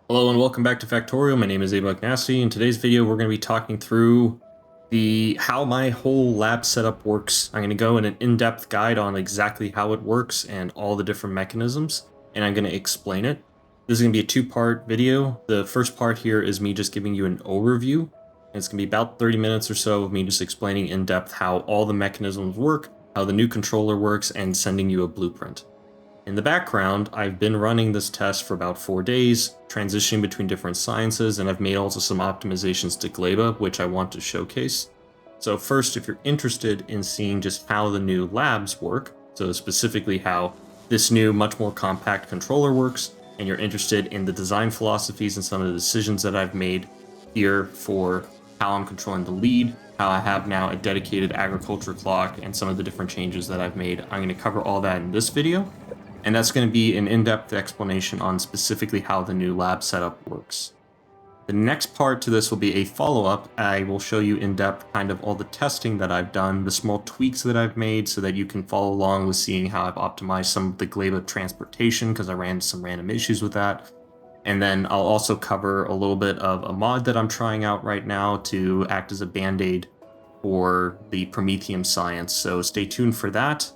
Hello and welcome back to Factorial. My name is Abuck Nasty. In today's video, we're going to be talking through how my whole lab setup works. I'm going to go in an in-depth guide on exactly how it works and all the different mechanisms, and I'm going to explain it. This is going to be a two-part video. The first part here is me just giving you an overview, and it's going to be about 30 minutes or so of me just explaining in depth how all the mechanisms work, how the new controller works, and sending you a blueprint. In the background, I've been running this test for about 4 days, transitioning between different sciences, and I've made also some optimizations to Gleba, which I want to showcase. So first, if you're interested in seeing just how the new labs work, so specifically how this new, much more compact controller works, and you're interested in the design philosophies and some of the decisions that I've made here for how I'm controlling the lead, how I have now a dedicated agriculture clock, and some of the different changes that I've made, I'm going to cover all that in this video. And that's going to be an in-depth explanation on specifically how the new lab setup works. The next part to this will be a follow-up. I will show you in depth kind of all the testing that I've done, the small tweaks that I've made so that you can follow along with seeing how I've optimized some of the Gleba transportation because I ran some random issues with that. And then I'll also cover a little bit of a mod that I'm trying out right now to act as a band-aid for the Promethium science. So stay tuned for that.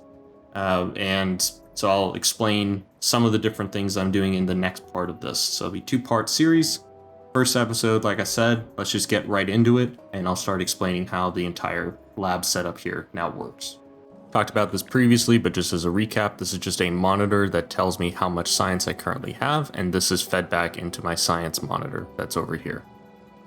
So I'll explain some of the different things I'm doing in the next part of this. So it'll be a two-part series. First episode, like I said, let's just get right into it, and I'll start explaining how the entire lab setup here now works. Talked about this previously, but just as a recap, this is just a monitor that tells me how much science I currently have, and this is fed back into my science monitor that's over here.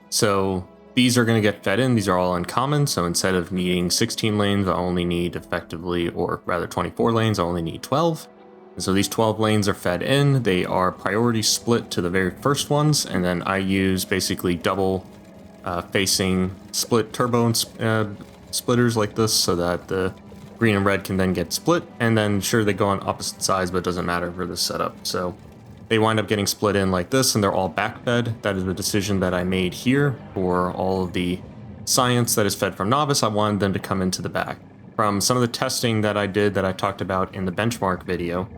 So these are going to get fed in. These are all uncommon, so instead of needing 16 lanes, I only need effectively, or rather 24 lanes, I only need 12. And so these 12 lanes are fed in. They are priority split to the very first ones, and then I use basically double facing split turbo splitters like this so that the green and red can then get split, and then sure, they go on opposite sides, but it doesn't matter for this setup. So they wind up getting split in like this, and they're all backfed. That is a decision that I made here for all of the science that is fed from novice. I wanted them to come into the back. From some of the testing that I did that I talked about in the benchmark video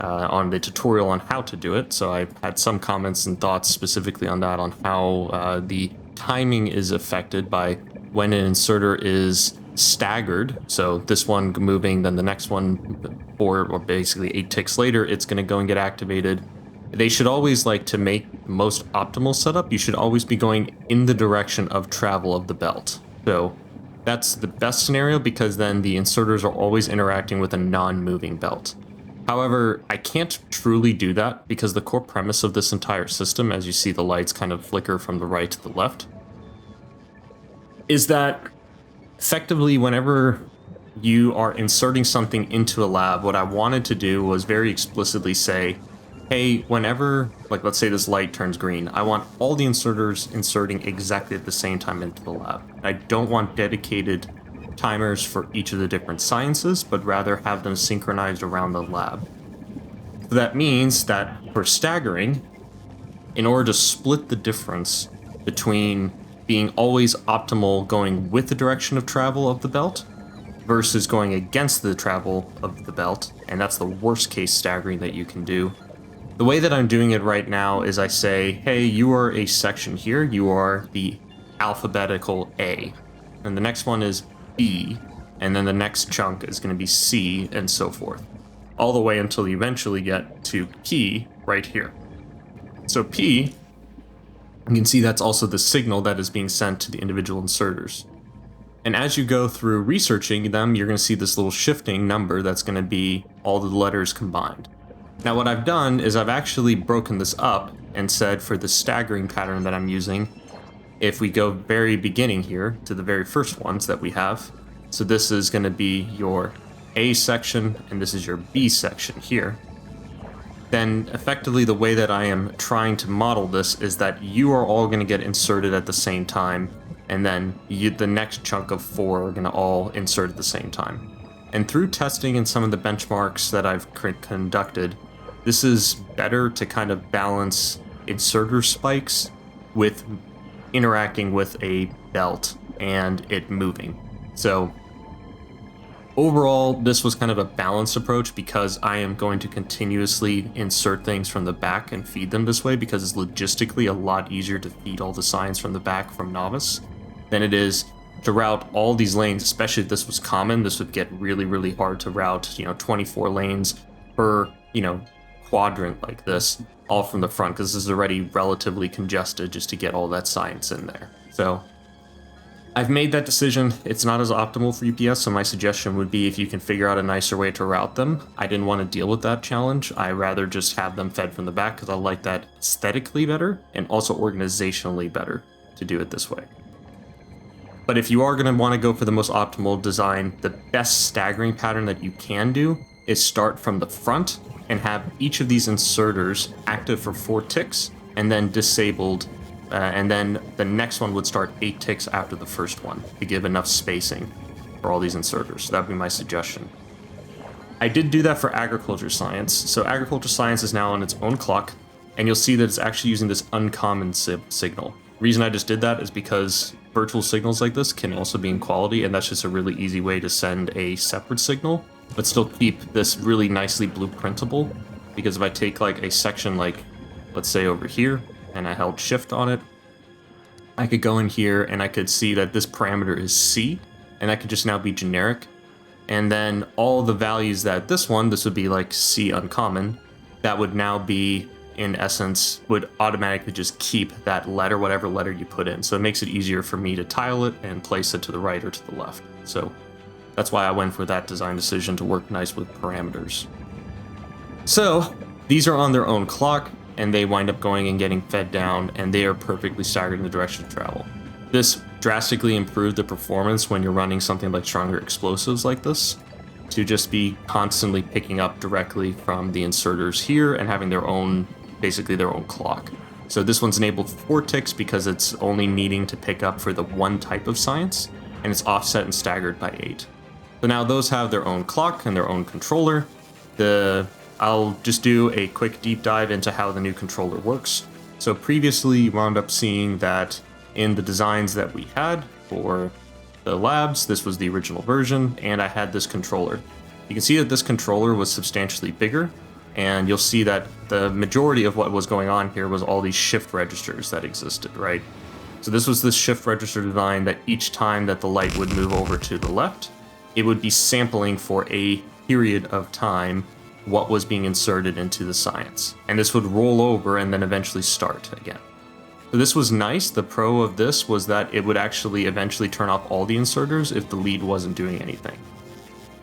on the tutorial on how to do it, so I had some comments and thoughts specifically on that, on how the timing is affected by when an inserter is staggered. So this one moving, then the next one, or basically 8 ticks later, it's going to go and get activated. They should always, like, to make the most optimal setup, you should always be going in the direction of travel of the belt. So that's the best scenario, because then the inserters are always interacting with a non-moving belt. However, I can't truly do that because the core premise of this entire system, as you see the lights kind of flicker from the right to the left, is that effectively whenever you are inserting something into a lab, what I wanted to do was very explicitly say, hey, whenever, like, let's say this light turns green, I want all the inserters inserting exactly at the same time into the lab. I don't want dedicated timers for each of the different sciences, but rather have them synchronized around the lab. So that means that for staggering, in order to split the difference between being always optimal going with the direction of travel of the belt versus going against the travel of the belt, and that's the worst case staggering that you can do. The way that I'm doing it right now is I say, hey, you are a section here, you are the alphabetical A, and the next one is B, and then the next chunk is going to be C, and so forth, all the way until you eventually get to P right here. So P, you can see that's also the signal that is being sent to the individual inserters. And as you go through researching them, you're going to see this little shifting number that's going to be all the letters combined. Now what I've done is I've actually broken this up and said for the staggering pattern that I'm using, if we go very beginning here to the very first ones that we have, so this is going to be your A section and this is your B section here, then effectively the way that I am trying to model this is that you are all going to get inserted at the same time, and then the next chunk of 4 are going to all insert at the same time. And through testing and some of the benchmarks that I've conducted, this is better to kind of balance inserter spikes with interacting with a belt and it moving. So Overall, this was kind of a balanced approach because I am going to continuously insert things from the back and feed them this way because it's logistically a lot easier to feed all the signs from the back from Novice than it is to route all these lanes, especially if this was common. This would get really, really hard to route, 24 lanes per, quadrant like this, all from the front, because this is already relatively congested just to get all that science in there. So I've made that decision. It's not as optimal for UPS, so my suggestion would be if you can figure out a nicer way to route them. I didn't want to deal with that challenge. I rather just have them fed from the back because I like that aesthetically better and also organizationally better to do it this way. But if you are going to want to go for the most optimal design, the best staggering pattern that you can do is start from the front and have each of these inserters active for 4 ticks and then disabled. And then the next one would start 8 ticks after the first one to give enough spacing for all these inserters. That would be my suggestion. I did do that for agriculture science. So agriculture science is now on its own clock, and you'll see that it's actually using this uncommon signal. The reason I just did that is because virtual signals like this can also be in quality, and that's just a really easy way to send a separate signal, but still keep this really nicely blueprintable. Because if I take like a section like, let's say over here, and I held shift on it, I could go in here and I could see that this parameter is C, and that could just now be generic. And then all the values that this would be like C uncommon, that would now be, in essence, would automatically just keep that letter, whatever letter you put in. So it makes it easier for me to tile it and place it to the right or to the left. So that's why I went for that design decision to work nice with parameters. So these are on their own clock, and they wind up going and getting fed down, and they are perfectly staggered in the direction of travel. This drastically improved the performance when you're running something like stronger explosives like this, to just be constantly picking up directly from the inserters here and having their own, basically their own clock. So this one's enabled 4 ticks because it's only needing to pick up for the one type of science, and it's offset and staggered by 8. So now those have their own clock and their own controller. I'll just do a quick deep dive into how the new controller works. So previously you wound up seeing that in the designs that we had for the labs, this was the original version, and I had this controller. You can see that this controller was substantially bigger, and you'll see that the majority of what was going on here was all these shift registers that existed, right? So this was this shift register design that each time that the light would move over to the left, it would be sampling for a period of time what was being inserted into the science. And this would roll over and then eventually start again. So this was nice. The pro of this was that it would actually eventually turn off all the inserters if the lead wasn't doing anything.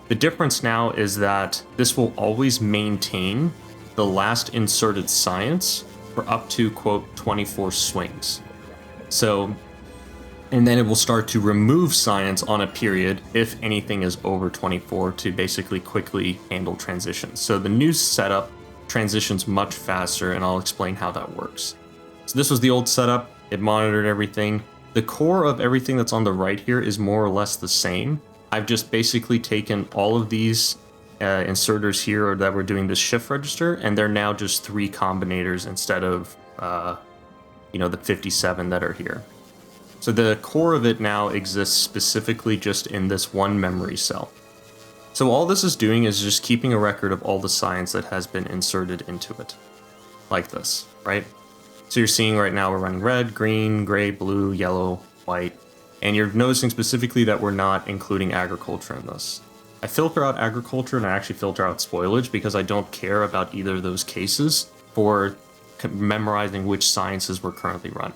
The difference now is that this will always maintain the last inserted science for up to, quote, 24 swings. So, and then it will start to remove science on a period if anything is over 24 to basically quickly handle transitions. So the new setup transitions much faster, and I'll explain how that works. So this was the old setup. It monitored everything. The core of everything that's on the right here is more or less the same. I've just basically taken all of these inserters here that were doing this shift register, and they're now just 3 combinators instead of the 57 that are here. So the core of it now exists specifically just in this one memory cell. So all this is doing is just keeping a record of all the science that has been inserted into it. Like this, right? So you're seeing right now we're running red, green, gray, blue, yellow, white. And you're noticing specifically that we're not including agriculture in this. I filter out agriculture and I actually filter out spoilage because I don't care about either of those cases for memorizing which sciences we're currently running.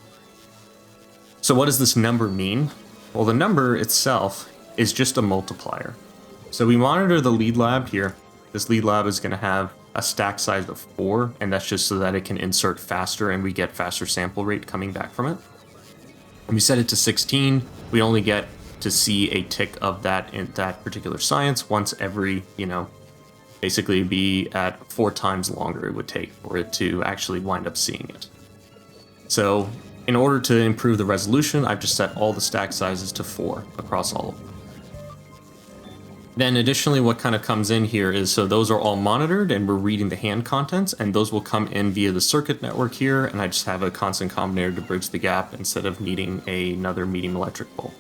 So what does this number mean? Well, the number itself is just a multiplier. So we monitor the lead lab here. This lead lab is going to have a stack size of 4, and that's just so that it can insert faster and we get faster sample rate coming back from it. When we set it to 16, we only get to see a tick of that in that particular science once every, basically be at 4 times longer it would take for it to actually wind up seeing it. So in order to improve the resolution, I've just set all the stack sizes to 4 across all of them. Then additionally, what kind of comes in here is, so those are all monitored and we're reading the hand contents, and those will come in via the circuit network here, and I just have a constant combinator to bridge the gap instead of needing another medium electric pole.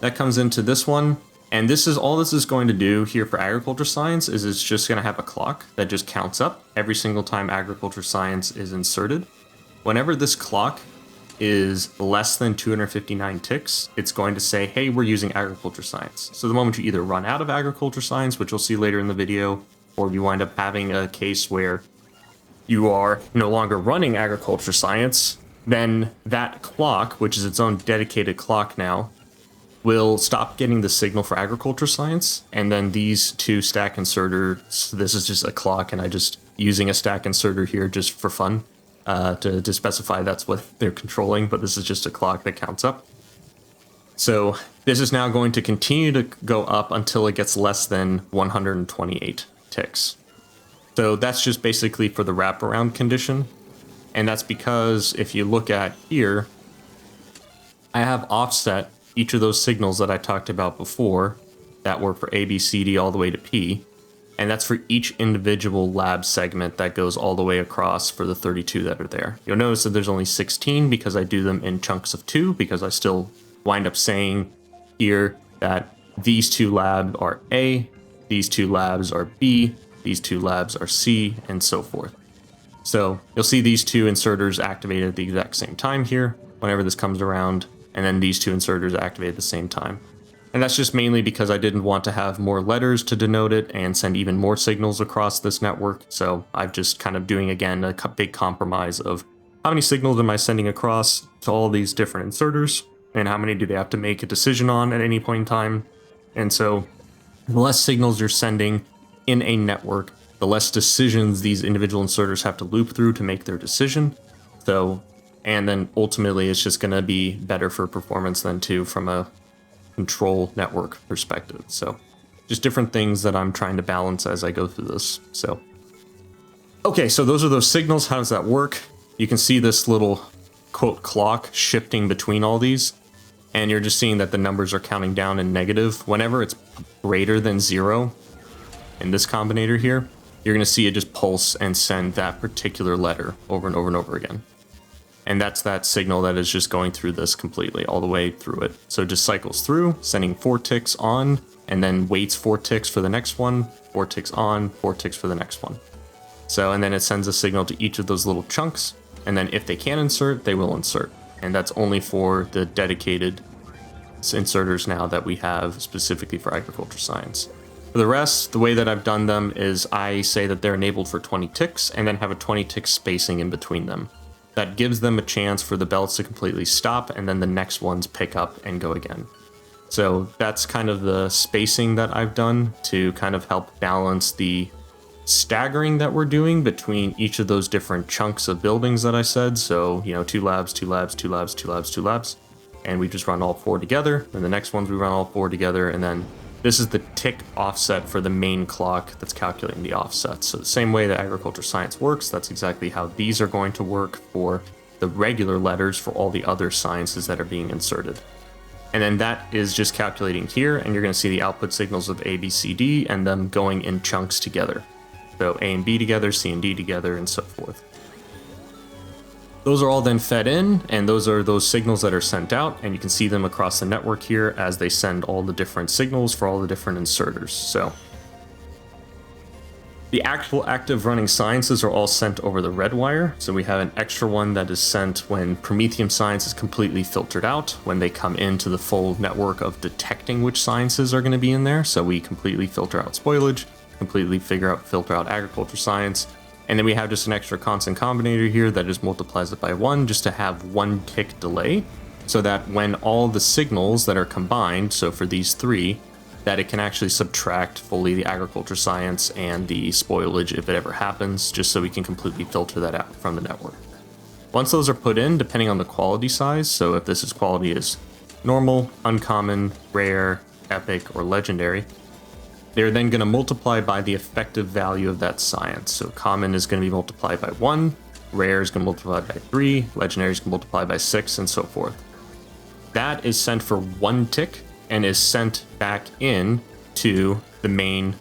That comes into this one. And all this is going to do here for agriculture science is it's just going to have a clock that just counts up every single time agriculture science is inserted. Whenever this clock is less than 259 ticks, it's going to say, hey, we're using agriculture science. So the moment you either run out of agriculture science, which you'll see later in the video, or you wind up having a case where you are no longer running agriculture science, then that clock, which is its own dedicated clock now, will stop getting the signal for agriculture science, and then these two stack inserters, this is just a clock, and I just using a stack inserter here just for fun to specify that's what they're controlling, but this is just a clock that counts up. So this is now going to continue to go up until it gets less than 128 ticks. So that's just basically for the wraparound condition, and that's because if you look at here, I have offset each of those signals that I talked about before that were for A, B, C, D all the way to P, and that's for each individual lab segment that goes all the way across for the 32 that are there. You'll notice that there's only 16 because I do them in chunks of 2, because I still wind up saying here that these 2 labs are A, these 2 labs are B, these 2 labs are C, and so forth. So you'll see these 2 inserters activated at the exact same time here whenever this comes around, and then these 2 inserters activate at the same time. And that's just mainly because I didn't want to have more letters to denote it and send even more signals across this network. So I'm just kind of doing, again, a big compromise of how many signals am I sending across to all these different inserters, and how many do they have to make a decision on at any point in time. And so the less signals you're sending in a network, the less decisions these individual inserters have to loop through to make their decision. So, and then ultimately it's just going to be better for performance then too from a control network perspective. So just different things that I'm trying to balance as I go through this. So, okay, so those are those signals. How does that work? You can see this little quote clock shifting between all these, and you're just seeing that the numbers are counting down in negative. Whenever it's greater than 0 in this combinator here, you're going to see it just pulse and send that particular letter over and over and over again. And that's that signal that is just going through this completely, all the way through it. So it just cycles through, sending 4 ticks on, and then waits 4 ticks for the next one, 4 ticks on, 4 ticks for the next one. So, and then it sends a signal to each of those little chunks, and then if they can insert, they will insert. And that's only for the dedicated inserters now that we have specifically for agriculture science. For the rest, the way that I've done them is I say that they're enabled for 20 ticks and then have a 20 tick spacing in between them. That gives them a chance for the belts to completely stop and then the next ones pick up and go again. So that's kind of the spacing that I've done to kind of help balance the staggering that we're doing between each of those different chunks of buildings that I said. So, 2 labs, 2 labs, 2 labs, 2 labs, 2 labs. And we just run all 4 together. And the next ones we run all 4 together. And then this is the tick offset for the main clock that's calculating the offsets. So the same way that agriculture science works, that's exactly how these are going to work for the regular letters for all the other sciences that are being inserted. And then that is just calculating here, and you're going to see the output signals of A, B, C, D, and them going in chunks together. So A and B together, C and D together, and so forth. Those are all then fed in, and those are those signals that are sent out, and you can see them across the network here as they send all the different signals for all the different inserters. So the actual active running sciences are all sent over the red wire. So we have an extra one that is sent when Promethium science is completely filtered out, when they come into the full network of detecting which sciences are going to be in there. So we completely filter out spoilage, completely filter out agriculture science. And then we have just an extra constant combinator here that just multiplies it by 1 just to have 1 tick delay, so that when all the signals that are combined, so for these 3, that it can actually subtract fully the agriculture science and the spoilage if it ever happens, just so we can completely filter that out from the network. Once those are put in, depending on the quality size, so if this is quality is normal, uncommon, rare, epic, or legendary, they're then going to multiply by the effective value of that science. So common is going to be multiplied by 1, rare is going to multiply by 3, legendary is going to multiply by 6, and so forth. That is sent for 1 tick and is sent back in to the main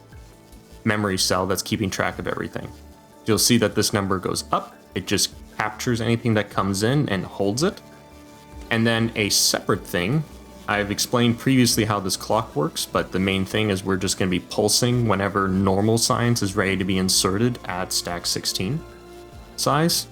memory cell that's keeping track of everything. You'll see that this number goes up. It just captures anything that comes in and holds it. And then a separate thing I've explained previously how this clock works, but the main thing is we're just going to be pulsing whenever normal science is ready to be inserted at stack 16 size.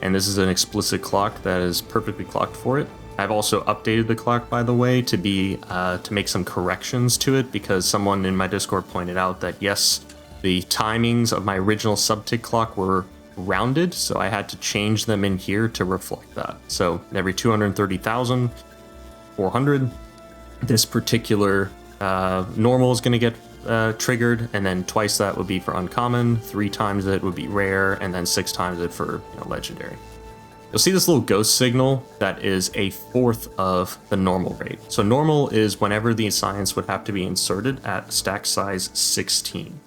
And this is an explicit clock that is perfectly clocked for it. I've also updated the clock, by the way, to make some corrections to it, because someone in my Discord pointed out that yes, the timings of my original subtick clock were rounded, so I had to change them in here to reflect that. So every 230,400, this particular normal is going to get triggered, and then twice that would be for uncommon, 3 times it would be rare, and then 6 times it for legendary. You'll see this little ghost signal that is a fourth of the normal rate. So normal is whenever the science would have to be inserted at stack size 16.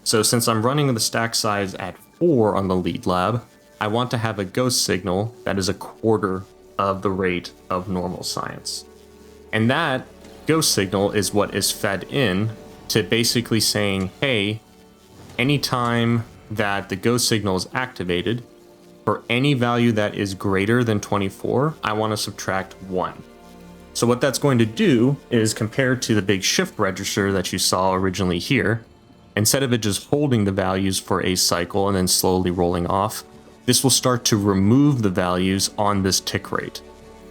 So since I'm running the stack size at 4 on the lead lab, I want to have a ghost signal that is a quarter of the rate of normal science. And that ghost signal is what is fed in to basically saying, hey, anytime that the ghost signal is activated, for any value that is greater than 24, I want to subtract 1. So what that's going to do is, compared to the big shift register that you saw originally here, instead of it just holding the values for a cycle and then slowly rolling off, this will start to remove the values on this tick rate.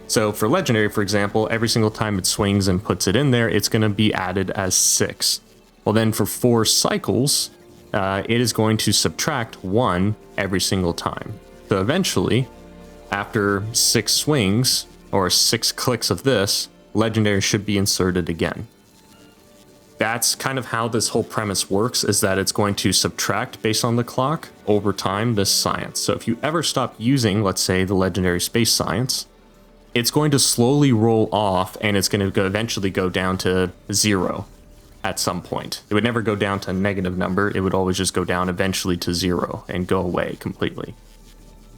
So for legendary, for example, every single time it swings and puts it in there, it's going to be added as 6. Well, then for 4 cycles, it is going to subtract 1 every single time. So eventually, after 6 swings, or 6 clicks of this, legendary should be inserted again. That's kind of how this whole premise works, is that it's going to subtract based on the clock over time this science. So if you ever stop using, let's say, the legendary space science, it's going to slowly roll off, and it's going to eventually go down to 0 at some point. It would never go down to a negative number. It would always just go down eventually to 0 and go away completely.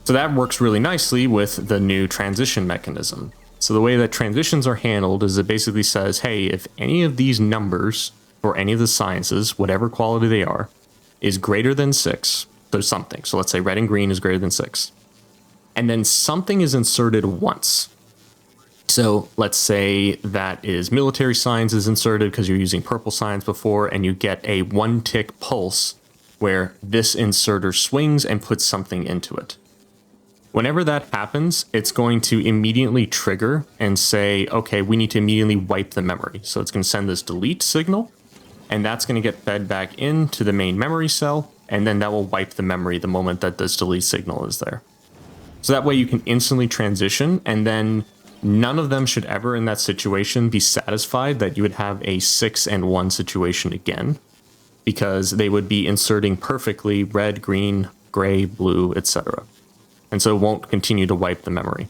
So that works really nicely with the new transition mechanism. So the way that transitions are handled is it basically says, hey, if any of these numbers for any of the sciences, whatever quality they are, is greater than 6, there's something. So let's say red and green is greater than 6. And then something is inserted once. So let's say that is military science is inserted because you're using purple science before, and you get a 1-tick pulse where this inserter swings and puts something into it. Whenever that happens, it's going to immediately trigger and say, okay, we need to immediately wipe the memory. So it's going to send this delete signal, and that's going to get fed back into the main memory cell, and then that will wipe the memory the moment that this delete signal is there. So that way you can instantly transition, and then none of them should ever in that situation be satisfied that you would have a 6 and 1 situation again, because they would be inserting perfectly red, green, gray, blue, etc. And so it won't continue to wipe the memory.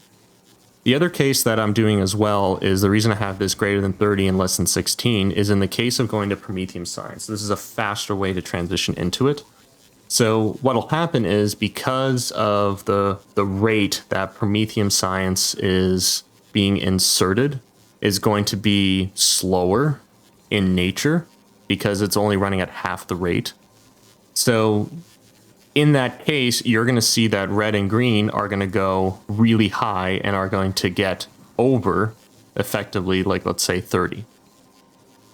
The other case that I'm doing as well is the reason I have this greater than 30 and less than 16 is in the case of going to Promethium science. This is a faster way to transition into it. So what'll happen is, because of the rate that Promethium science is being inserted is going to be slower in nature because it's only running at half the rate. So in that case, you're going to see that red and green are going to go really high and are going to get over, effectively, like, let's say 30.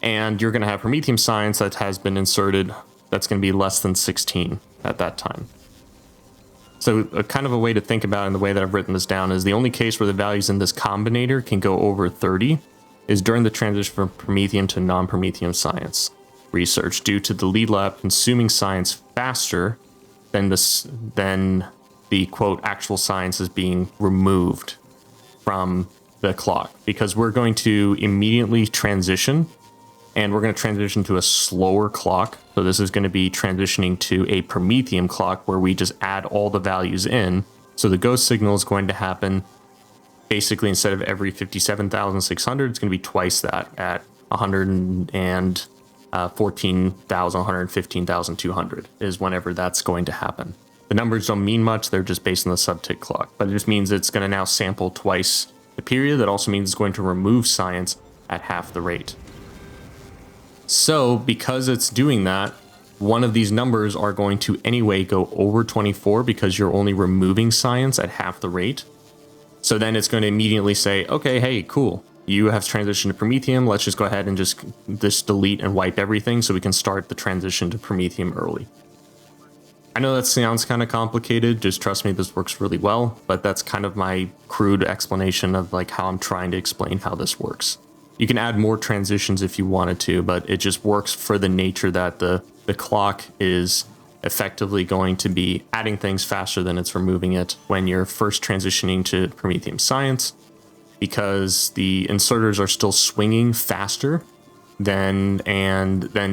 And you're going to have Promethium science that has been inserted that's going to be less than 16 at that time. So a kind of a way to think about it, and the way that I've written this down, is the only case where the values in this combinator can go over 30 is during the transition from Promethium to non-Promethium science research, due to the lead lab consuming science faster than the quote actual science is being removed from the clock, because we're going to immediately transition, and we're going to transition to a slower clock. So this is going to be transitioning to a Promethium clock where we just add all the values in. So the ghost signal is going to happen basically, instead of every 57,600, it's going to be twice that at 115,200 is whenever that's going to happen. The numbers don't mean much. They're just based on the subtick clock, but it just means it's going to now sample twice the period. That also means it's going to remove science at half the rate. So because it's doing that, one of these numbers are going to anyway go over 24 because you're only removing science at half the rate. So then it's going to immediately say, okay, hey, cool. you have transitioned to Promethium. Let's just go ahead and just delete and wipe everything so we can start the transition to Promethium early. I know that sounds kind of complicated, just trust me, this works really well, but that's kind of my crude explanation of like how I'm trying to explain how this works. You can add more transitions if you wanted to, but it just works for the nature that the clock is effectively going to be adding things faster than it's removing it when you're first transitioning to Promethium Science, because the inserters are still swinging faster than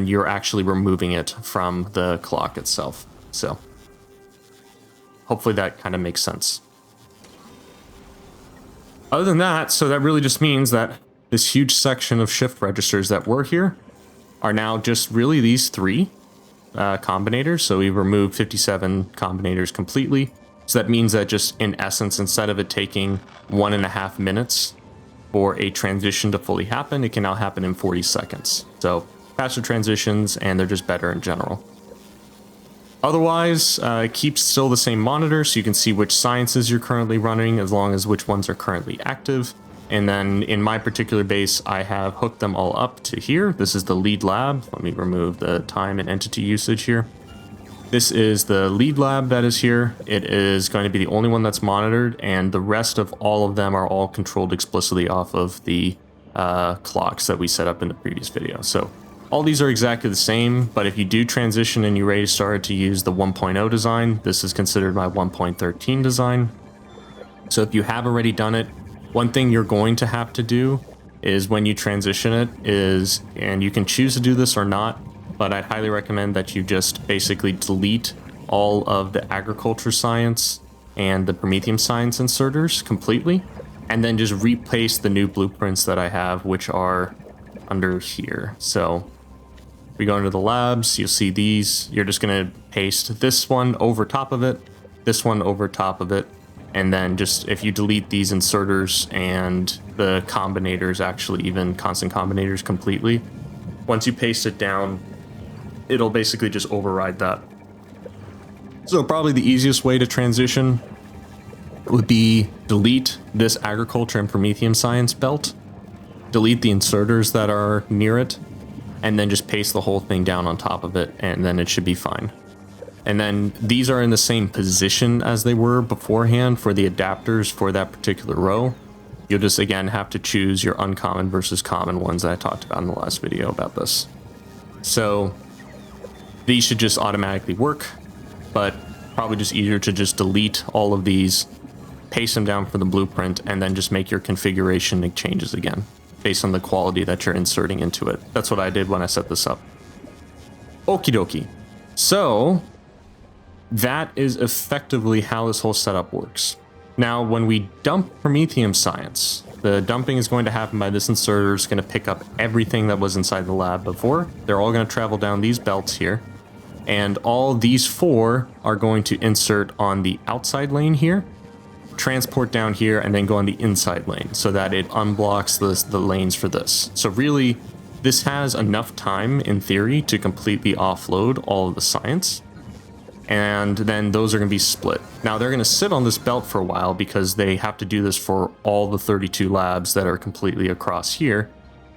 you're actually removing it from the clock itself. So hopefully that kind of makes sense. Other than that, so that really just means that this huge section of shift registers that were here are now just really these three combinators. So we removed 57 combinators completely. So that means that just in essence, instead of it taking 1.5 minutes for a transition to fully happen, it can now happen in 40 seconds. So faster transitions, and they're just better in general. Otherwise, it keeps still the same monitor, so you can see which sciences you're currently running, as long as which ones are currently active. And then in my particular base, I have hooked them all up to here. This is the lead lab. Let me remove the time and entity usage here. This is the lead lab that is here. It is going to be the only one that's monitored, and the rest of all of them are all controlled explicitly off of the clocks that we set up in the previous video. So all these are exactly the same, but if you do transition and you're ready to start to use the 1.0 design, this is considered my 1.13 design. So if you have already done it, one thing you're going to have to do is when you transition it is, and you can choose to do this or not, but I'd highly recommend that you just basically delete all of the agriculture science and the Promethium science inserters completely, and then just replace the new blueprints that I have, which are under here. So we go into the labs, you'll see these. You're just going to paste this one over top of it, this one over top of it, and then just if you delete these inserters and the combinators, actually even constant combinators completely, once you paste it down, it'll basically just override that. So probably the easiest way to transition would be delete this agriculture and Promethium science belt, delete the inserters that are near it, and then just paste the whole thing down on top of it, and then it should be fine. And then these are in the same position as they were beforehand for the adapters for that particular row. You'll just again have to choose your uncommon versus common ones that I talked about in the last video about this. So these should just automatically work, but probably just easier to just delete all of these, paste them down for the blueprint, and then just make your configuration changes again based on the quality that you're inserting into it. That's what I did when I set this up. Okie dokie. So that is effectively how this whole setup works. Now, when we dump Promethium science, the dumping is going to happen by this inserter. It's going to pick up everything that was inside the lab before. They're all going to travel down these belts here, and all these four are going to insert on the outside lane here, transport down here, and then go on the inside lane so that it unblocks the lanes for this. So really, this has enough time in theory to completely offload all of the science, and then those are going to be split. Now they're going to sit on this belt for a while because they have to do this for all the 32 labs that are completely across here,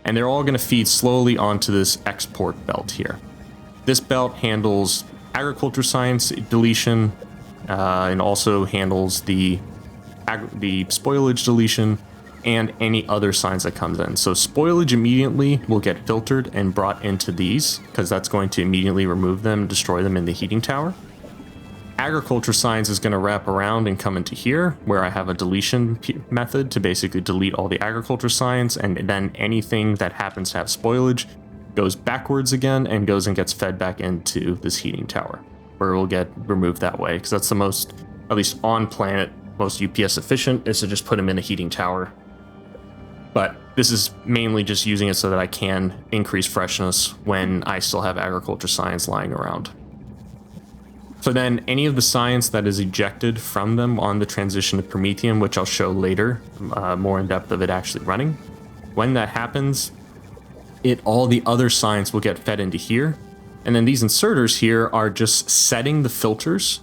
and they're all going to feed slowly onto this export belt here. This belt handles agriculture science deletion, and also handles the spoilage deletion and any other science that comes in. So spoilage immediately will get filtered and brought into these, because that's going to immediately remove them and destroy them in the heating tower. Agriculture science is going to wrap around and come into here, where I have a deletion method to basically delete all the agriculture science, and then anything that happens to have spoilage goes backwards again and goes and gets fed back into this heating tower, where it will get removed that way, because that's the most, at least on planet, most UPS efficient is to just put them in a heating tower. But this is mainly just using it so that I can increase freshness when I still have agriculture science lying around. So then any of the science that is ejected from them on the transition to Promethium, which I'll show later, more in depth of it actually running, when that happens, all the other science will get fed into here. And then these inserters here are just setting the filters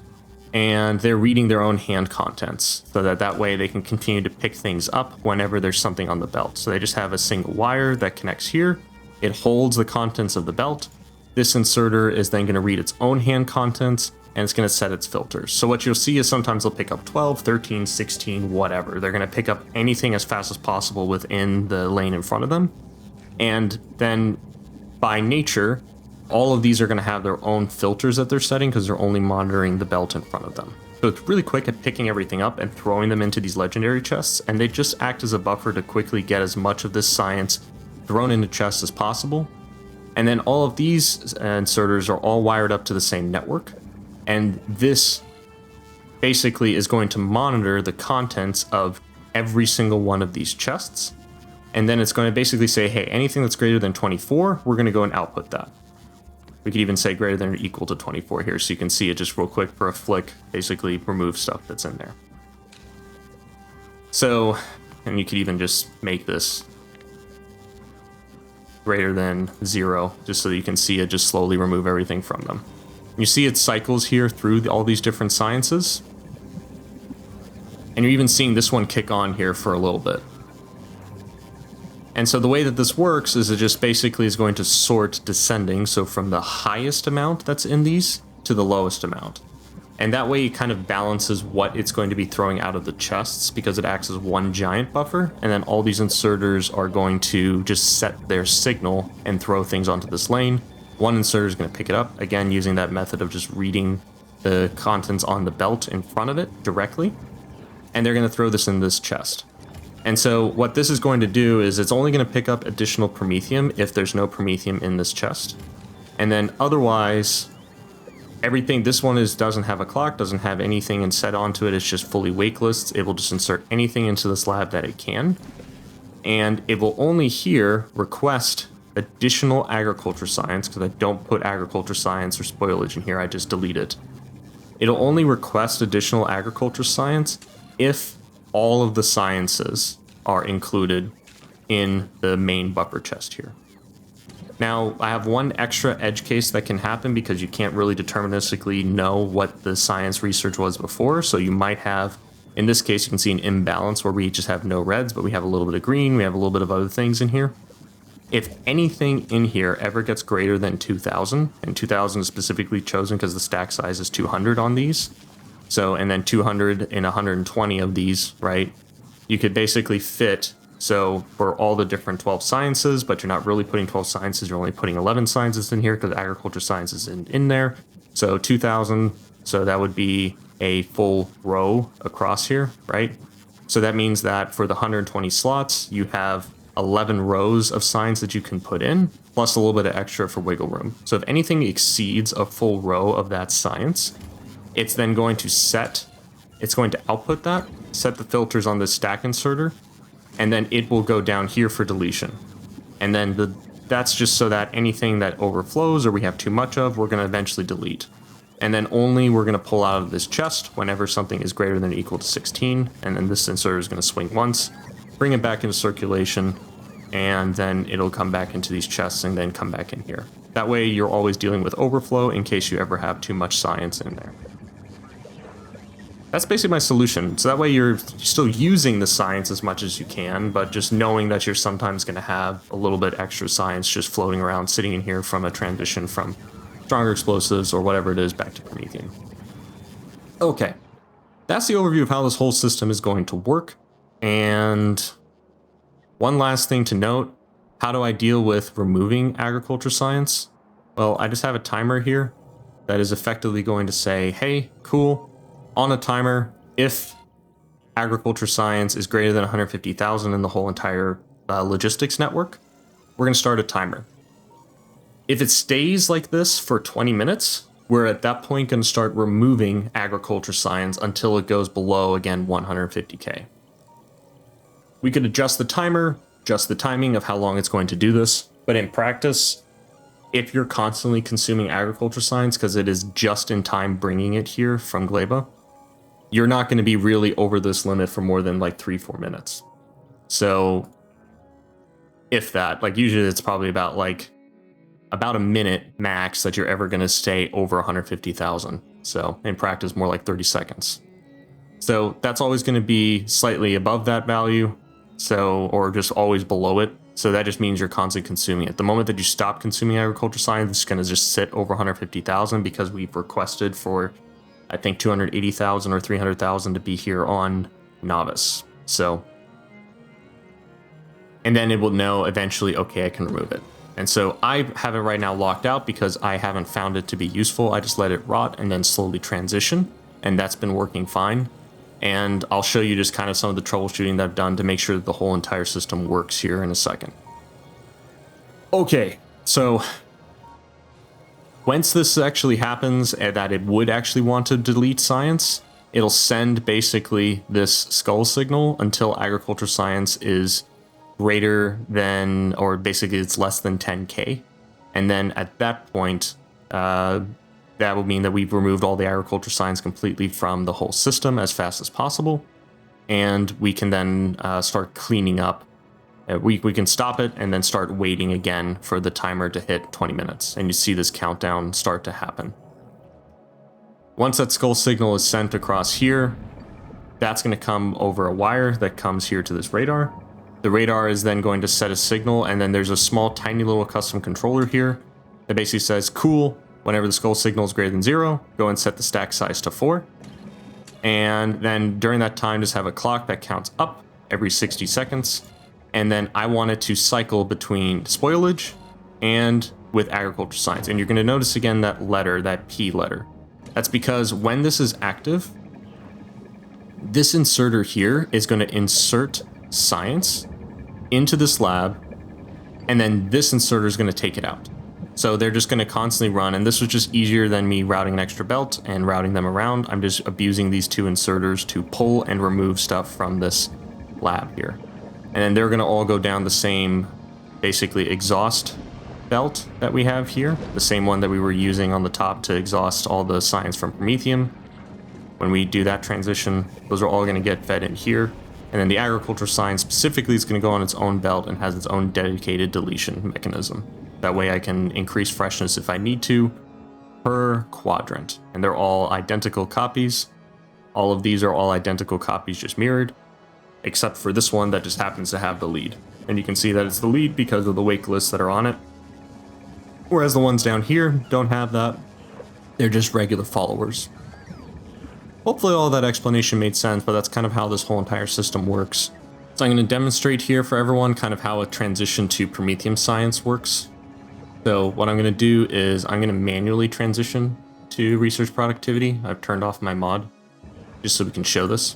and they're reading their own hand contents so that way they can continue to pick things up whenever there's something on the belt. So they just have a single wire that connects here. It holds the contents of the belt. This inserter is then going to read its own hand contents, and it's going to set its filters. So what you'll see is sometimes they'll pick up 12, 13, 16, whatever. They're going to pick up anything as fast as possible within the lane in front of them. And then by nature, all of these are going to have their own filters that they're setting because they're only monitoring the belt in front of them. So it's really quick at picking everything up and throwing them into these legendary chests, and they just act as a buffer to quickly get as much of this science thrown into chests as possible. And then all of these inserters are all wired up to the same network, and this basically is going to monitor the contents of every single one of these chests. And then it's going to basically say, hey, anything that's greater than 24, we're going to go and output that. We could even say greater than or equal to 24 here, so you can see it just real quick for a flick, basically remove stuff that's in there. So, and you could even just make this greater than 0, just so that you can see it just slowly remove everything from them. You see it cycles here through all these different sciences. And you're even seeing this one kick on here for a little bit. And so the way that this works is it just basically is going to sort descending, so from the highest amount that's in these to the lowest amount. And that way it kind of balances what it's going to be throwing out of the chests, because it acts as one giant buffer, and then all these inserters are going to just set their signal and throw things onto this lane. One inserter is going to pick it up, again using that method of just reading the contents on the belt in front of it directly, and they're going to throw this in this chest. And so what this is going to do is it's only going to pick up additional Promethium if there's no Promethium in this chest. And then otherwise, everything, this one doesn't have a clock, doesn't have anything and set onto it, it's just fully wakeless. It will just insert anything into this lab that it can. And it will only here request additional agriculture science, because I don't put agriculture science or spoilage in here, I just delete it. It'll only request additional agriculture science if all of the sciences are included in the main buffer chest here. Now, I have one extra edge case that can happen because you can't really deterministically know what the science research was before, so you might have, in this case, you can see an imbalance where we just have no reds, but we have a little bit of green, we have a little bit of other things in here. If anything in here ever gets greater than 2,000, and 2,000 is specifically chosen because the stack size is 200 on these, so, and then 200 in 120 of these, right? You could basically fit, so for all the different 12 sciences, but you're not really putting 12 sciences, you're only putting 11 sciences in here because agriculture science is in there. So 2,000, so that would be a full row across here, right? So that means that for the 120 slots, you have 11 rows of science that you can put in, plus a little bit of extra for wiggle room. So if anything exceeds a full row of that science, it's then going to it's going to output that, set the filters on this stack inserter, and then it will go down here for deletion. And then that's just so that anything that overflows or we have too much of, we're going to eventually delete. And then only we're going to pull out of this chest whenever something is greater than or equal to 16, and then this inserter is going to swing once, bring it back into circulation, and then it'll come back into these chests and then come back in here. That way you're always dealing with overflow in case you ever have too much science in there. That's basically my solution. So that way you're still using the science as much as you can, but just knowing that you're sometimes going to have a little bit extra science just floating around, sitting in here from a transition from stronger explosives or whatever it is back to Promethium. Okay, that's the overview of how this whole system is going to work. And one last thing to note, how do I deal with removing agriculture science? Well, I just have a timer here that is effectively going to say, hey, cool. On a timer, if agriculture science is greater than 150,000 in the whole entire logistics network, we're going to start a timer. If it stays like this for 20 minutes, we're at that point going to start removing agriculture science until it goes below, again, 150k. We could adjust the timer, adjust the timing of how long it's going to do this, but in practice, if you're constantly consuming agriculture science because it is just in time bringing it here from Gleba, you're not going to be really over this limit for more than like 3-4 minutes. So if that, like usually it's probably about a minute max that you're ever going to stay over 150,000. So in practice, more like 30 seconds. So that's always going to be slightly above that value. So, or just always below it. So that just means you're constantly consuming it. The moment that you stop consuming agriculture science, it's going to just sit over 150,000 because we've requested for, I think, 280,000 or 300,000 to be here on novice. So, and then it will know eventually, okay, I can remove it. And so I have it right now locked out because I haven't found it to be useful. I just let it rot and then slowly transition. And that's been working fine. And I'll show you just kind of some of the troubleshooting that I've done to make sure that the whole entire system works here in a second. Okay, so once this actually happens, and that it would actually want to delete science, it'll send basically this skull signal until agriculture science is greater than, or basically it's less than 10k. And then at that point, that will mean that we've removed all the agriculture science completely from the whole system as fast as possible. And we can then start cleaning up. We can stop it and then start waiting again for the timer to hit 20 minutes. And you see this countdown start to happen. Once that skull signal is sent across here, that's going to come over a wire that comes here to this radar. The radar is then going to set a signal, and then there's a small, tiny little custom controller here that basically says, cool, whenever the skull signal is greater than 0, go and set the stack size to 4. And then during that time, just have a clock that counts up every 60 seconds. And then I want it to cycle between spoilage and with agriculture science. And you're going to notice again that letter, that P letter. That's because when this is active, this inserter here is going to insert science into this lab, and then this inserter is going to take it out. So they're just going to constantly run, and this was just easier than me routing an extra belt and routing them around. I'm just abusing these two inserters to pull and remove stuff from this lab here. And then they're going to all go down the same, basically, exhaust belt that we have here, the same one that we were using on the top to exhaust all the science from Promethium. When we do that transition, those are all going to get fed in here. And then the agriculture science specifically is going to go on its own belt and has its own dedicated deletion mechanism. That way I can increase freshness if I need to per quadrant. And they're all identical copies. All of these are all identical copies, just mirrored, except for this one that just happens to have the lead. And you can see that it's the lead because of the wake lists that are on it. Whereas the ones down here don't have that. They're just regular followers. Hopefully all that explanation made sense, but that's kind of how this whole entire system works. So I'm going to demonstrate here for everyone kind of how a transition to Promethium science works. So what I'm going to do is I'm going to manually transition to research productivity. I've turned off my mod just so we can show this.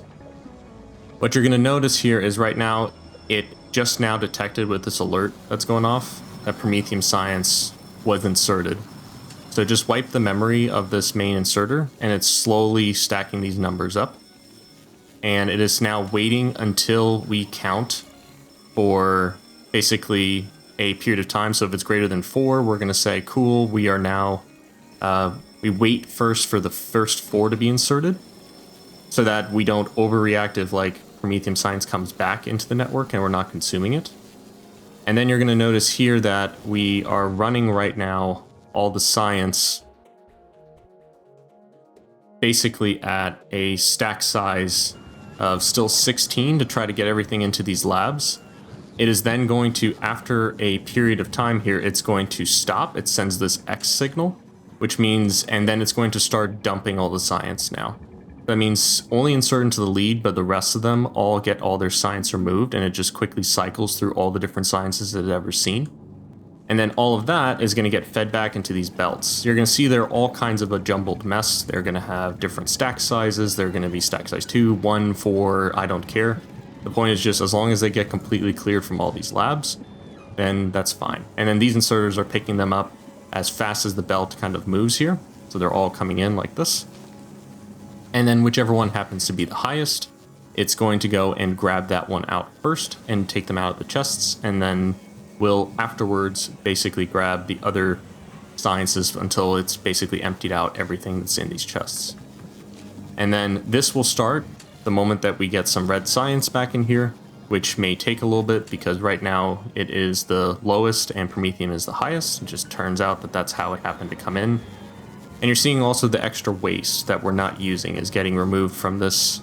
What you're going to notice here is right now, it just now detected with this alert that's going off that Promethium science was inserted. So just wipe the memory of this main inserter, and it's slowly stacking these numbers up. And it is now waiting until we count for basically a period of time. So if it's greater than 4, we're going to say, cool, we are now, we wait first for the first 4 to be inserted so that we don't overreact if like Promethium science comes back into the network and we're not consuming it. And then you're going to notice here that we are running right now all the science basically at a stack size of still 16 to try to get everything into these labs. It is then going to, after a period of time here, it's going to stop. It sends this X signal, which means, and then it's going to start dumping all the science now. That means only insert into the lead, but the rest of them all get all their science removed, and it just quickly cycles through all the different sciences it had ever seen. And then all of that is going to get fed back into these belts. You're going to see they're all kinds of a jumbled mess. They're going to have different stack sizes. They're going to be stack size 2, 1, 4, I don't care. The point is just as long as they get completely cleared from all these labs, then that's fine. And then these inserters are picking them up as fast as the belt kind of moves here. So they're all coming in like this. And then whichever one happens to be the highest, it's going to go and grab that one out first and take them out of the chests, and then will afterwards basically grab the other sciences until it's basically emptied out everything that's in these chests. And then this will start the moment that we get some red science back in here, which may take a little bit because right now it is the lowest and Promethium is the highest. It just turns out that that's how it happened to come in. And you're seeing also the extra waste that we're not using is getting removed from this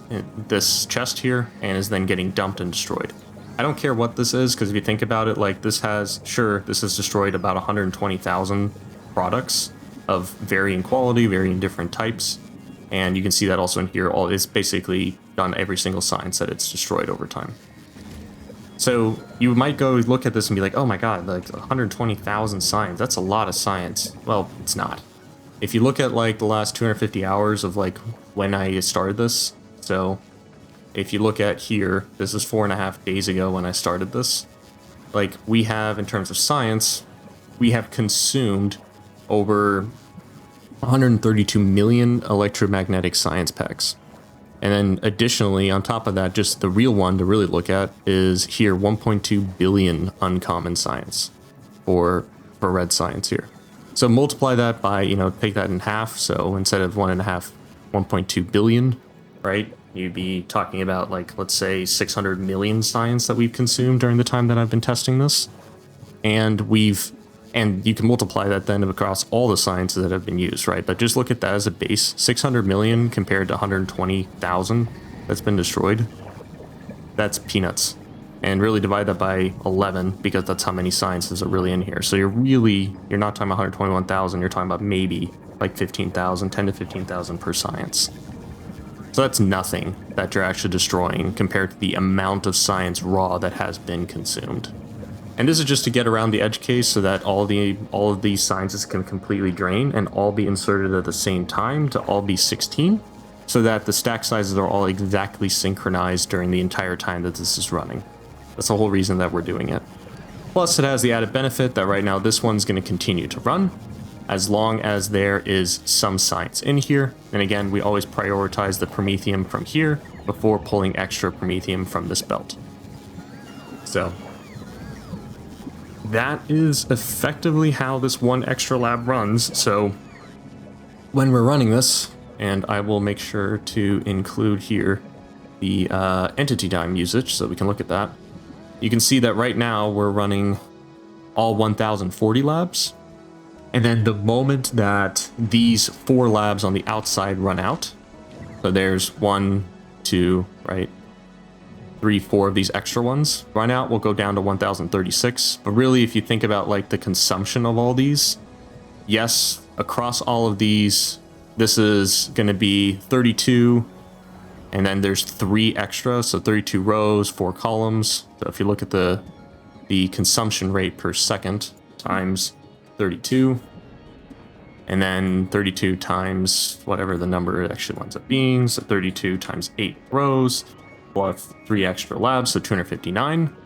chest here and is then getting dumped and destroyed. I don't care what this is, because if you think about it, like this has destroyed about 120,000 products of varying quality, varying different types. And you can see that also in here. It's basically done every single science that it's destroyed over time. So you might go look at this and be like, oh my god, like 120,000 science, that's a lot of science. Well, it's not. If you look at like the last 250 hours of like when I started this, so if you look at here, this is 4.5 days ago when I started this, like we have, in terms of science, we have consumed over 132 million electromagnetic science packs. And then additionally, on top of that, just the real one to really look at is here, 1.2 billion uncommon science for red science here. So multiply that by, you know, take that in half. So instead of 1.2 billion, right, you'd be talking about like, let's say 600 million science that we've consumed during the time that I've been testing this. And you can multiply that then across all the sciences that have been used, right? But just look at that as a base. 600 million compared to 120,000 that's been destroyed. That's peanuts. And really divide that by 11, because that's how many sciences are really in here. So you're not talking about 121,000, you're talking about maybe like 15,000, 10 to 15,000 per science. So that's nothing that you're actually destroying compared to the amount of science raw that has been consumed. And this is just to get around the edge case so that all of these sciences can completely drain and all be inserted at the same time to all be 16, so that the stack sizes are all exactly synchronized during the entire time that this is running. That's the whole reason that we're doing it. Plus, it has the added benefit that right now this one's going to continue to run as long as there is some science in here. And again, we always prioritize the Promethium from here before pulling extra Promethium from this belt. So that is effectively how this one extra lab runs. So when we're running this, and I will make sure to include here the entity time usage so we can look at that. You can see that right now we're running all 1040 labs. And then the moment that these 4 labs on the outside run out, so there's 1, 2, right? 3, 4 of these extra ones run out, will go down to 1036. But really, if you think about like the consumption of all these, yes, across all of these, this is going to be 32, and then there's 3 extra, so 32 rows, 4 columns. So if you look at the consumption rate per second times 32, and then 32 times whatever the number it actually winds up being, so 32 times 8 rows, plus 3 extra labs, so 259.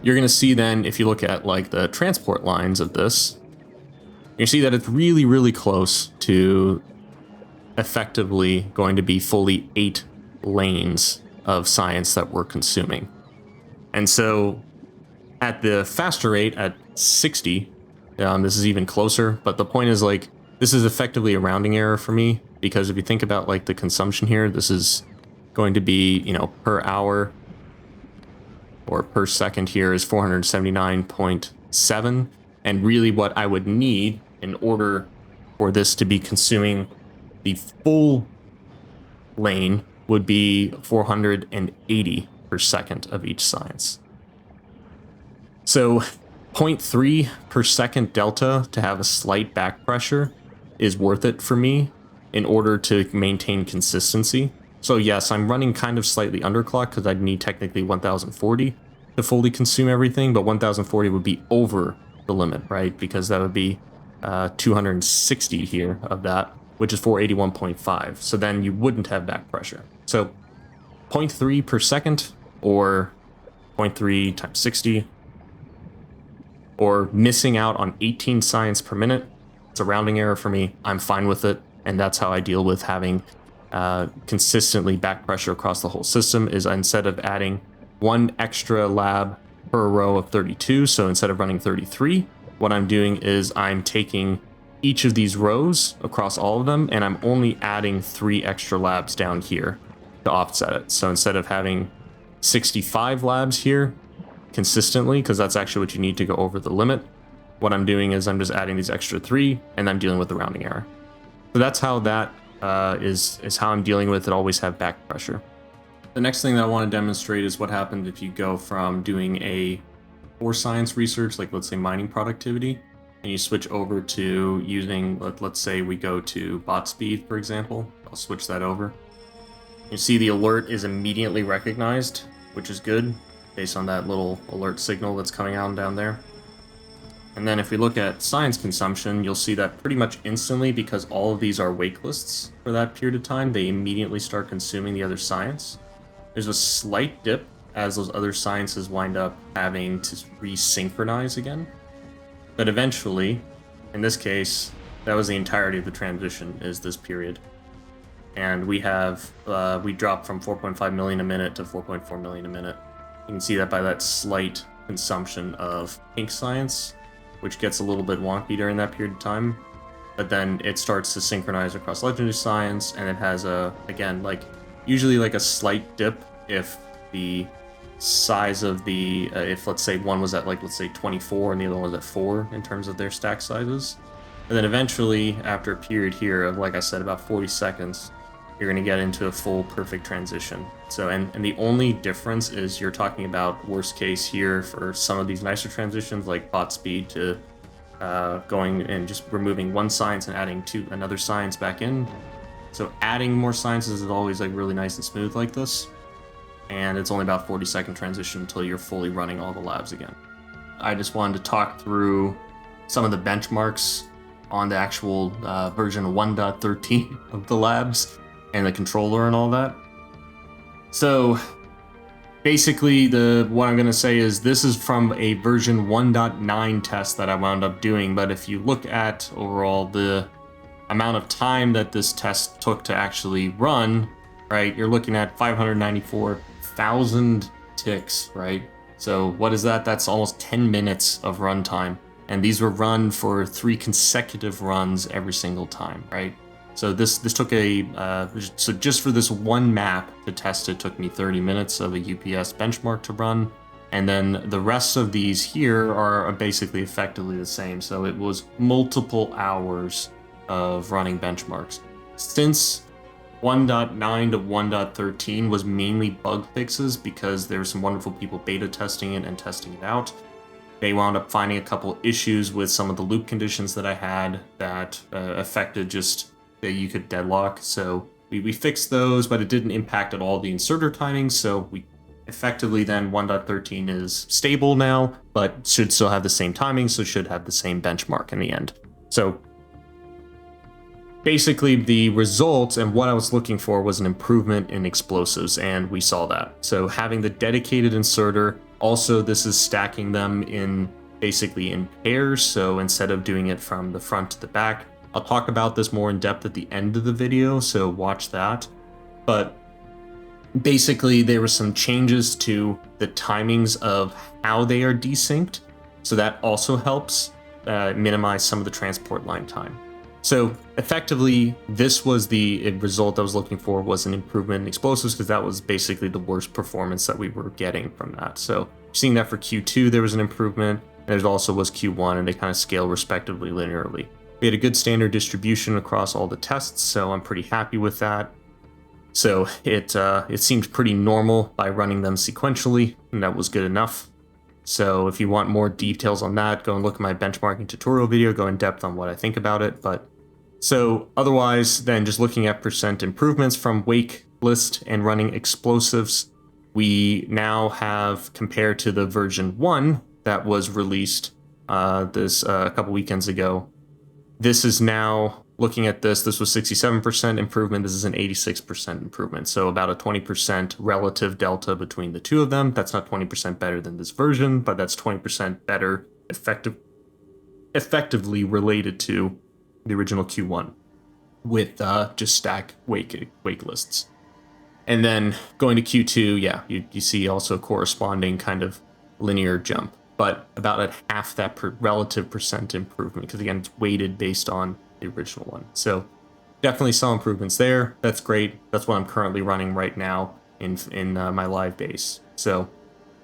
You're going to see then, if you look at like the transport lines of this, you see that it's really, really close to effectively going to be fully 8 lanes of science that we're consuming. And so at the faster rate, at 60, this is even closer, but the point is like, this is effectively a rounding error for me, because if you think about like the consumption here, this is going to be, you know, per hour or per second here is 479.7. And really what I would need in order for this to be consuming the full lane would be 480 per second of each science. So 0.3 per second delta to have a slight back pressure is worth it for me in order to maintain consistency. So yes, I'm running kind of slightly underclocked because I'd need technically 1040 to fully consume everything, but 1040 would be over the limit, right? Because that would be 260 here of that, which is 481.5. So then you wouldn't have back pressure. So 0.3 per second or 0.3 times 60, or missing out on 18 science per minute. It's a rounding error for me. I'm fine with it. And that's how I deal with having consistently back pressure across the whole system, is instead of adding 1 extra lab per row of 32, so instead of running 33, what I'm doing is I'm taking each of these rows across all of them, and I'm only adding 3 extra labs down here to offset it. So instead of having 65 labs here consistently, because that's actually what you need to go over the limit, what I'm doing is I'm just adding these extra 3, and I'm dealing with the rounding error. So that's how that is how I'm dealing with it. Always have back pressure. The next thing that I want to demonstrate is what happened if you go from doing a core science research, like let's say mining productivity, and you switch over to using, let's say we go to bot speed, for example. I'll switch that over. You see the alert is immediately recognized, which is good, based on that little alert signal that's coming out and down there. And then if we look at science consumption, you'll see that pretty much instantly, because all of these are wake lists for that period of time, they immediately start consuming the other science. There's a slight dip as those other sciences wind up having to resynchronize again. But eventually, in this case, that was the entirety of the transition, is this period. And we have, we dropped from 4.5 million a minute to 4.4 million a minute. You can see that by that slight consumption of pink science, which gets a little bit wonky during that period of time. But then it starts to synchronize across legendary science, and it has a, again, like, usually like a slight dip if the size of the, if let's say one was at like, let's say 24 and the other one was at 4 in terms of their stack sizes. And then eventually, after a period here of, like I said, about 40 seconds, you're going to get into a full perfect transition. So, and the only difference is you're talking about worst case here for some of these nicer transitions, like bot speed to going and just removing one science and adding another science back in. So adding more sciences is always like really nice and smooth like this. And it's only about 40-second transition until you're fully running all the labs again. I just wanted to talk through some of the benchmarks on the actual version 1.13 of the labs and the controller and all that. So basically what I'm going to say is this is from a version 1.9 test that I wound up doing, but if you look at overall the amount of time that this test took to actually run, right, you're looking at 594,000 ticks, right? So what is that? That's almost 10 minutes of runtime. And these were run for 3 consecutive runs every single time, right? So this took so just for this one map to test it took me 30 minutes of a UPS benchmark to run. And then the rest of these here are basically effectively the same. So it was multiple hours of running benchmarks. Since 1.9 to 1.13 was mainly bug fixes because there were some wonderful people beta testing it and testing it out. They wound up finding a couple issues with some of the loop conditions that I had that affected just that you could deadlock. So we fixed those, but it didn't impact at all the inserter timing. So we effectively then 1.13 is stable now, but should still have the same timing, so should have the same benchmark in the end. So basically the results and what I was looking for was an improvement in explosives, and we saw that. So having the dedicated inserter, also this is stacking them in basically in pairs, so instead of doing it from the front to the back. I'll talk about this more in depth at the end of the video, so watch that. But basically there were some changes to the timings of how they are desynced, so that also helps minimize some of the transport line time. So effectively, this was the result I was looking for, was an improvement in explosives, because that was basically the worst performance that we were getting from that. So seeing that for Q2, there was an improvement, and there also was Q1, and they kind of scale respectively linearly. We had a good standard distribution across all the tests, so I'm pretty happy with that. So it seemed pretty normal by running them sequentially, and that was good enough. So if you want more details on that, go and look at my benchmarking tutorial video, go in depth on what I think about it. But so otherwise, then just looking at percent improvements from wake list and running explosives, we now have, compared to the version 1 that was released a couple weekends ago, this is now, looking at this was 67% improvement, this is an 86% improvement, so about a 20% relative delta between the two of them. That's not 20% better than this version, but that's 20% better effectively related to the original Q1 with just stack wake lists. And then going to Q2, yeah, you see also corresponding kind of linear jump, but about at half that relative percent improvement, because again, it's weighted based on the original one. So definitely saw improvements there. That's great. That's what I'm currently running right now in my live base. So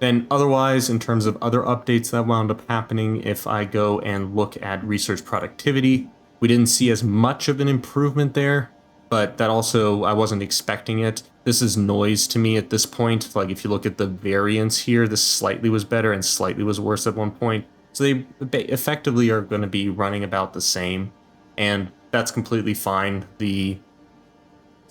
Then otherwise, in terms of other updates that wound up happening, if I go and look at research productivity, we didn't see as much of an improvement there, but that also, I wasn't expecting it. This is noise to me at this point. Like if you look at the variance here, this slightly was better and slightly was worse at one point. So they effectively are going to be running about the same, and that's completely fine.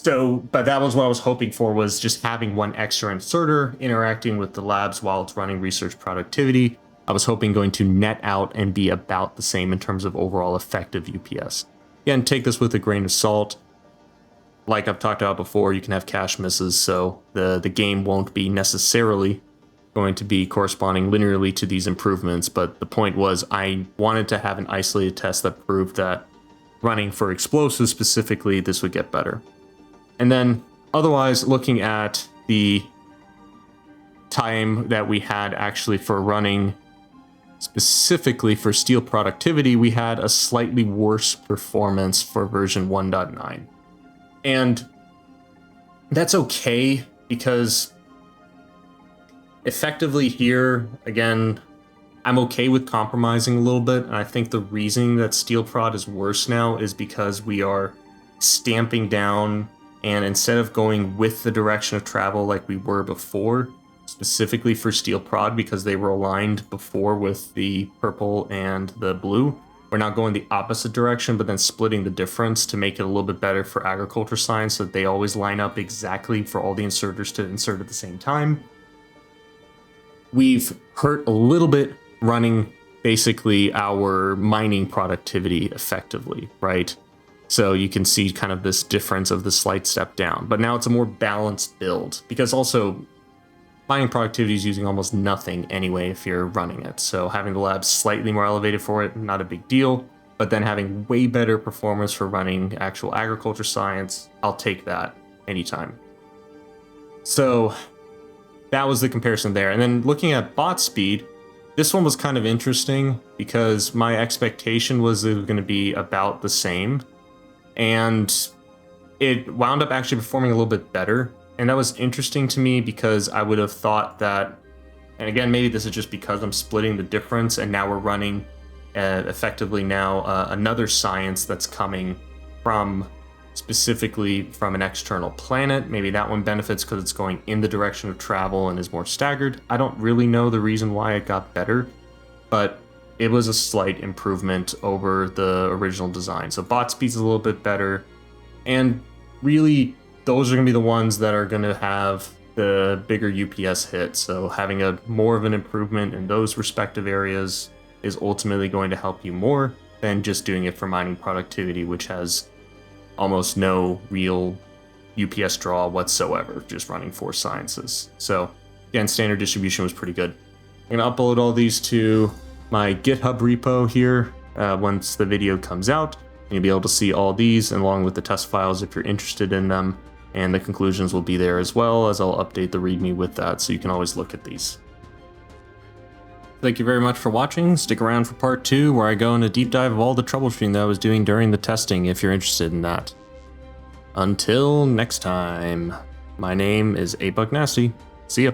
But that was what I was hoping for, was just having one extra inserter interacting with the labs while it's running research productivity. I was hoping going to net out and be about the same in terms of overall effective UPS. Again, take this with a grain of salt. Like I've talked about before, you can have cache misses, so the game won't be necessarily going to be corresponding linearly to these improvements, but the point was I wanted to have an isolated test that proved that running for explosives specifically, this would get better. And then otherwise, looking at the time that we had actually for running specifically for steel productivity, we had a slightly worse performance for version 1.9. And that's okay, because effectively here, again, I'm okay with compromising a little bit. And I think the reason that steel prod is worse now is because we are stamping down, and instead of going with the direction of travel like we were before, specifically for steel prod, because they were aligned before with the purple and the blue, we're now going the opposite direction, but then splitting the difference to make it a little bit better for agriculture science, so that they always line up exactly for all the inserters to insert at the same time. We've hurt a little bit running basically our mining productivity effectively, right? So you can see kind of this difference of the slight step down, but now it's a more balanced build, because also mining productivity is using almost nothing anyway if you're running it. So having the lab slightly more elevated for it, not a big deal, but then having way better performance for running actual agriculture science, I'll take that anytime. So that was the comparison there. And then looking at bot speed, this one was kind of interesting because my expectation was it was going to be about the same, and it wound up actually performing a little bit better. And that was interesting to me because I would have thought that, and again, maybe this is just because I'm splitting the difference and now we're running effectively now another science that's coming from specifically from an external planet. Maybe that one benefits because it's going in the direction of travel and is more staggered. I don't really know the reason why it got better, but it was a slight improvement over the original design. So bot speed's a little bit better, and really those are going to be the ones that are going to have the bigger UPS hit. So having a more of an improvement in those respective areas is ultimately going to help you more than just doing it for mining productivity, which has almost no real UPS draw whatsoever, just running for sciences. So again, standard distribution was pretty good. I'm going to upload all these to my GitHub repo here once the video comes out. You'll be able to see all these along with the test files if you're interested in them, and the conclusions will be there as well, as I'll update the README with that, so you can always look at these. Thank you very much for watching. Stick around for part 2, where I go in a deep dive of all the troubleshooting that I was doing during the testing if you're interested in that. Until next time, my name is ABugNasty. See ya.